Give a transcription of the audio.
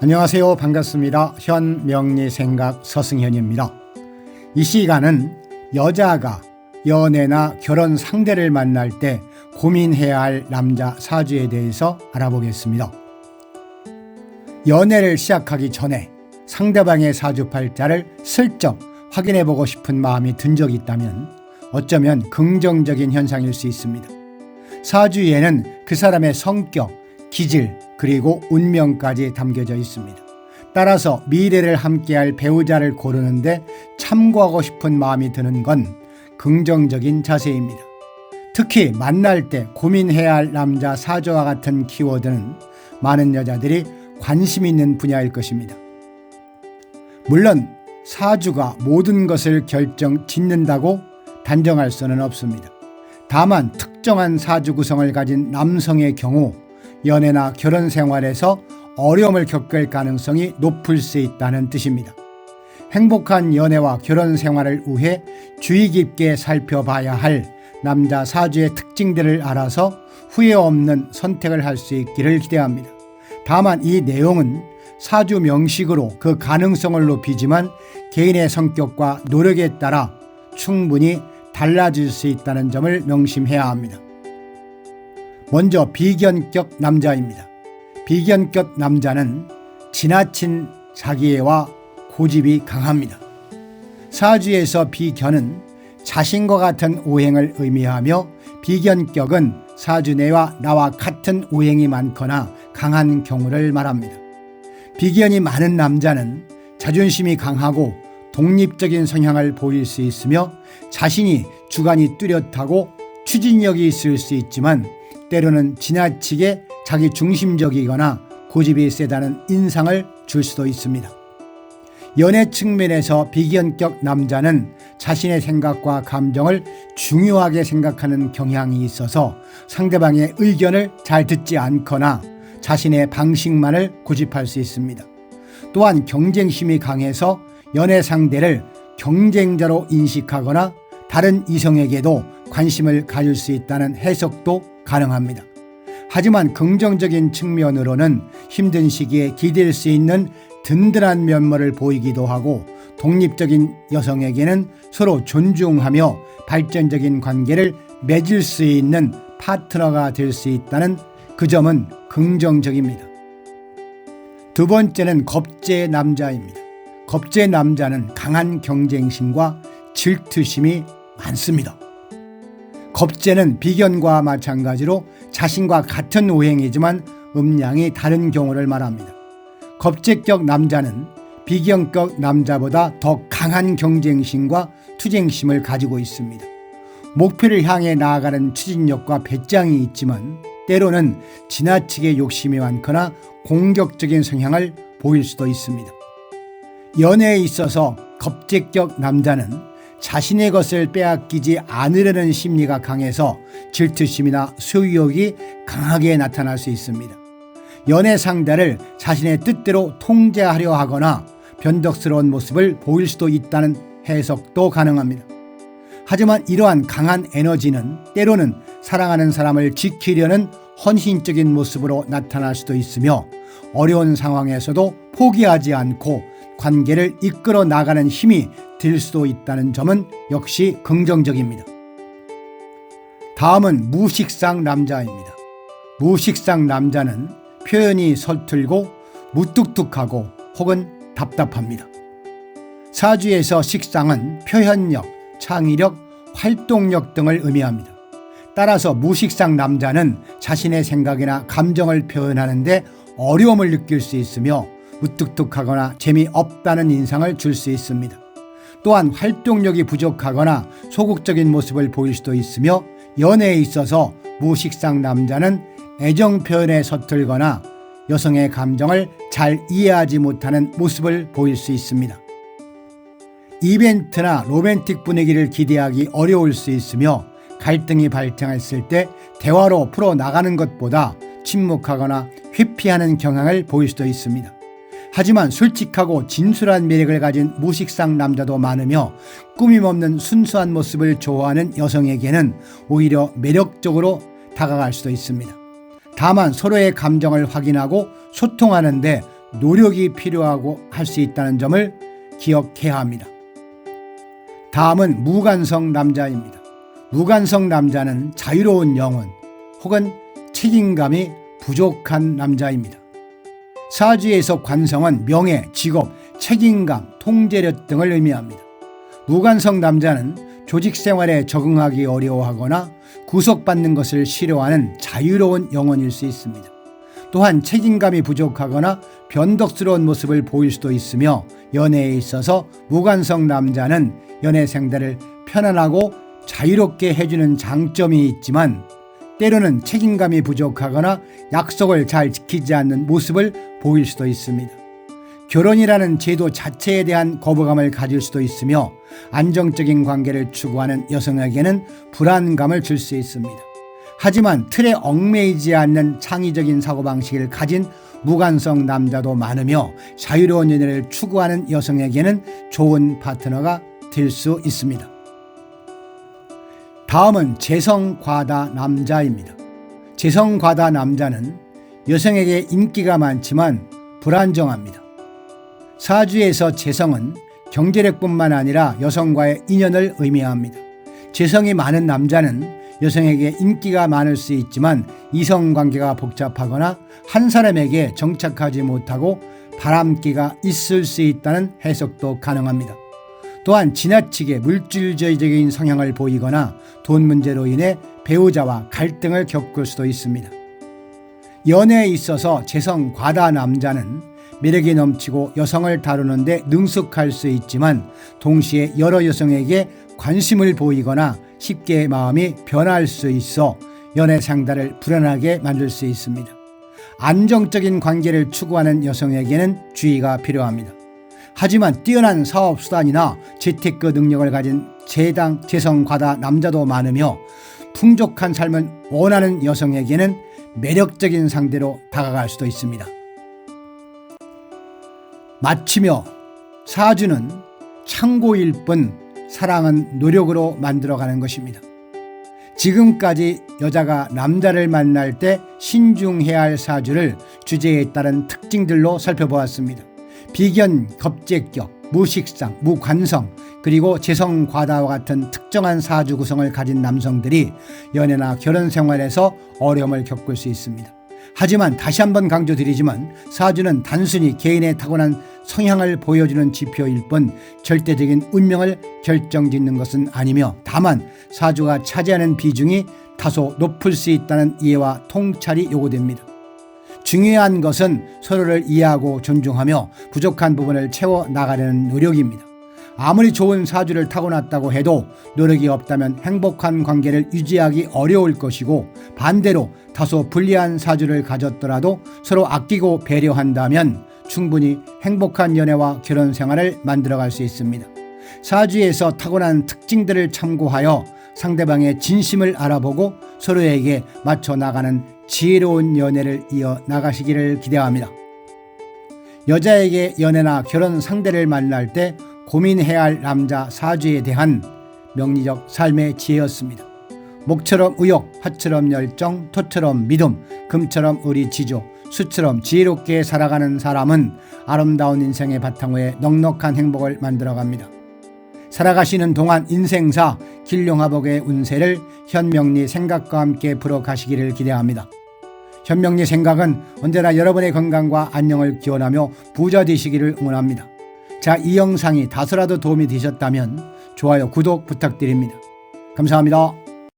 안녕하세요. 반갑습니다. 현명리생각 서승현입니다. 이 시간은 여자가 연애나 결혼 상대를 만날 때 고민해야 할 남자 사주에 대해서 알아보겠습니다. 연애를 시작하기 전에 상대방의 사주팔자를 슬쩍 확인해보고 싶은 마음이 든 적이 있다면 어쩌면 긍정적인 현상일 수 있습니다. 사주에는 그 사람의 성격, 기질, 그리고 운명까지 담겨져 있습니다. 따라서 미래를 함께할 배우자를 고르는데 참고하고 싶은 마음이 드는 건 긍정적인 자세입니다. 특히 만날 때 고민해야 할 남자 사주와 같은 키워드는 많은 여자들이 관심 있는 분야일 것입니다. 물론 사주가 모든 것을 결정짓는다고 단정할 수는 없습니다. 다만 특정한 사주 구성을 가진 남성의 경우 연애나 결혼 생활에서 어려움을 겪을 가능성이 높을 수 있다는 뜻입니다. 행복한 연애와 결혼 생활을 위해 주의 깊게 살펴봐야 할 남자 사주의 특징들을 알아서 후회 없는 선택을 할 수 있기를 기대합니다. 다만 이 내용은 사주 명식으로 그 가능성을 높이지만 개인의 성격과 노력에 따라 충분히 달라질 수 있다는 점을 명심해야 합니다. 먼저 비견격 남자입니다. 비견격 남자는 지나친 자기애와 고집이 강합니다. 사주에서 비견은 자신과 같은 오행을 의미하며 비견격은 사주 내와 나와 같은 오행이 많거나 강한 경우를 말합니다. 비견이 많은 남자는 자존심이 강하고 독립적인 성향을 보일 수 있으며 자신이 주관이 뚜렷하고 추진력이 있을 수 있지만 때로는 지나치게 자기 중심적이거나 고집이 세다는 인상을 줄 수도 있습니다. 연애 측면에서 비견격 남자는 자신의 생각과 감정을 중요하게 생각하는 경향이 있어서 상대방의 의견을 잘 듣지 않거나 자신의 방식만을 고집할 수 있습니다. 또한 경쟁심이 강해서 연애 상대를 경쟁자로 인식하거나 다른 이성에게도 관심을 가질 수 있다는 해석도 가능합니다. 하지만 긍정적인 측면으로는 힘든 시기에 기댈 수 있는 든든한 면모를 보이기도 하고 독립적인 여성에게는 서로 존중하며 발전적인 관계를 맺을 수 있는 파트너가 될 수 있다는 그 점은 긍정적입니다. 두 번째는 겁제 남자입니다. 겁제 남자는 강한 경쟁심과 질투심이 많습니다. 겁제는 비견과 마찬가지로 자신과 같은 오행이지만 음양이 다른 경우를 말합니다. 겁제격 남자는 비견격 남자보다 더 강한 경쟁심과 투쟁심을 가지고 있습니다. 목표를 향해 나아가는 추진력과 배짱이 있지만 때로는 지나치게 욕심이 많거나 공격적인 성향을 보일 수도 있습니다. 연애에 있어서 겁제격 남자는 자신의 것을 빼앗기지 않으려는 심리가 강해서 질투심이나 소유욕이 강하게 나타날 수 있습니다. 연애 상대를 자신의 뜻대로 통제하려 하거나 변덕스러운 모습을 보일 수도 있다는 해석도 가능합니다. 하지만 이러한 강한 에너지는 때로는 사랑하는 사람을 지키려는 헌신적인 모습으로 나타날 수도 있으며 어려운 상황에서도 포기하지 않고 관계를 이끌어 나가는 힘이 될 수도 있다는 점은 역시 긍정적입니다. 다음은 무식상 남자입니다. 무식상 남자는 표현이 서툴고 무뚝뚝하고 혹은 답답합니다. 사주에서 식상은 표현력, 창의력, 활동력 등을 의미합니다. 따라서 무식상 남자는 자신의 생각이나 감정을 표현하는데 어려움을 느낄 수 있으며 무뚝뚝하거나 재미없다는 인상을 줄 수 있습니다. 또한 활동력이 부족하거나 소극적인 모습을 보일 수도 있으며 연애에 있어서 무식상 남자는 애정 표현에 서툴거나 여성의 감정을 잘 이해하지 못하는 모습을 보일 수 있습니다. 이벤트나 로맨틱 분위기를 기대하기 어려울 수 있으며 갈등이 발생했을 때 대화로 풀어나가는 것보다 침묵하거나 회피하는 경향을 보일 수도 있습니다. 하지만 솔직하고 진솔한 매력을 가진 무식상 남자도 많으며 꾸밈없는 순수한 모습을 좋아하는 여성에게는 오히려 매력적으로 다가갈 수도 있습니다. 다만 서로의 감정을 확인하고 소통하는 데 노력이 필요하고 할 수 있다는 점을 기억해야 합니다. 다음은 무관성 남자입니다. 무관성 남자는 자유로운 영혼 혹은 책임감이 부족한 남자입니다. 사주에서 관성은 명예, 직업, 책임감, 통제력 등을 의미합니다. 무관성 남자는 조직 생활에 적응하기 어려워하거나 구속받는 것을 싫어하는 자유로운 영혼일 수 있습니다. 또한 책임감이 부족하거나 변덕스러운 모습을 보일 수도 있으며 연애에 있어서 무관성 남자는 연애 상대를 편안하고 자유롭게 해주는 장점이 있지만 때로는 책임감이 부족하거나 약속을 잘 지키지 않는 모습을 보일 수도 있습니다. 결혼이라는 제도 자체에 대한 거부감을 가질 수도 있으며 안정적인 관계를 추구하는 여성에게는 불안감을 줄 수 있습니다. 하지만 틀에 얽매이지 않는 창의적인 사고방식을 가진 무관성 남자도 많으며 자유로운 연애를 추구하는 여성에게는 좋은 파트너가 될 수 있습니다. 다음은 재성과다 남자입니다. 재성과다 남자는 여성에게 인기가 많지만 불안정합니다. 사주에서 재성은 경제력뿐만 아니라 여성과의 인연을 의미합니다. 재성이 많은 남자는 여성에게 인기가 많을 수 있지만 이성관계가 복잡하거나 한 사람에게 정착하지 못하고 바람기가 있을 수 있다는 해석도 가능합니다. 또한 지나치게 물질주의적인 성향을 보이거나 돈 문제로 인해 배우자와 갈등을 겪을 수도 있습니다. 연애에 있어서 재성 과다 남자는 매력이 넘치고 여성을 다루는데 능숙할 수 있지만 동시에 여러 여성에게 관심을 보이거나 쉽게 마음이 변할 수 있어 연애 상대를 불안하게 만들 수 있습니다. 안정적인 관계를 추구하는 여성에게는 주의가 필요합니다. 하지만 뛰어난 사업수단이나 재테크 능력을 가진 재성 과다 남자도 많으며 풍족한 삶을 원하는 여성에게는 매력적인 상대로 다가갈 수도 있습니다. 마치며 사주는 창고일 뿐 사랑은 노력으로 만들어가는 것입니다. 지금까지 여자가 남자를 만날 때 신중해야 할 사주를 주제에 따른 특징들로 살펴보았습니다. 비견, 겁제격, 무식상, 무관성, 그리고 재성과다와 같은 특정한 사주 구성을 가진 남성들이 연애나 결혼 생활에서 어려움을 겪을 수 있습니다. 하지만 다시 한번 강조드리지만 사주는 단순히 개인의 타고난 성향을 보여주는 지표일 뿐 절대적인 운명을 결정짓는 것은 아니며 다만 사주가 차지하는 비중이 다소 높을 수 있다는 이해와 통찰이 요구됩니다. 중요한 것은 서로를 이해하고 존중하며 부족한 부분을 채워나가려는 노력입니다. 아무리 좋은 사주를 타고났다고 해도 노력이 없다면 행복한 관계를 유지하기 어려울 것이고 반대로 다소 불리한 사주를 가졌더라도 서로 아끼고 배려한다면 충분히 행복한 연애와 결혼 생활을 만들어갈 수 있습니다. 사주에서 타고난 특징들을 참고하여 상대방의 진심을 알아보고 서로에게 맞춰 나가는 지혜로운 연애를 이어 나가시기를 기대합니다. 여자에게 연애나 결혼 상대를 만날 때 고민해야 할 남자 사주에 대한 명리적 삶의 지혜였습니다. 목처럼 의욕, 화처럼 열정, 토처럼 믿음, 금처럼 의리지조, 수처럼 지혜롭게 살아가는 사람은 아름다운 인생의 바탕 위에 넉넉한 행복을 만들어갑니다. 살아가시는 동안 인생사 길룡하복의 운세를 현명리 생각과 함께 풀어가시기를 기대합니다. 현명리 생각은 언제나 여러분의 건강과 안녕을 기원하며 부자 되시기를 응원합니다. 자, 이 영상이 다소라도 도움이 되셨다면 좋아요, 구독 부탁드립니다. 감사합니다.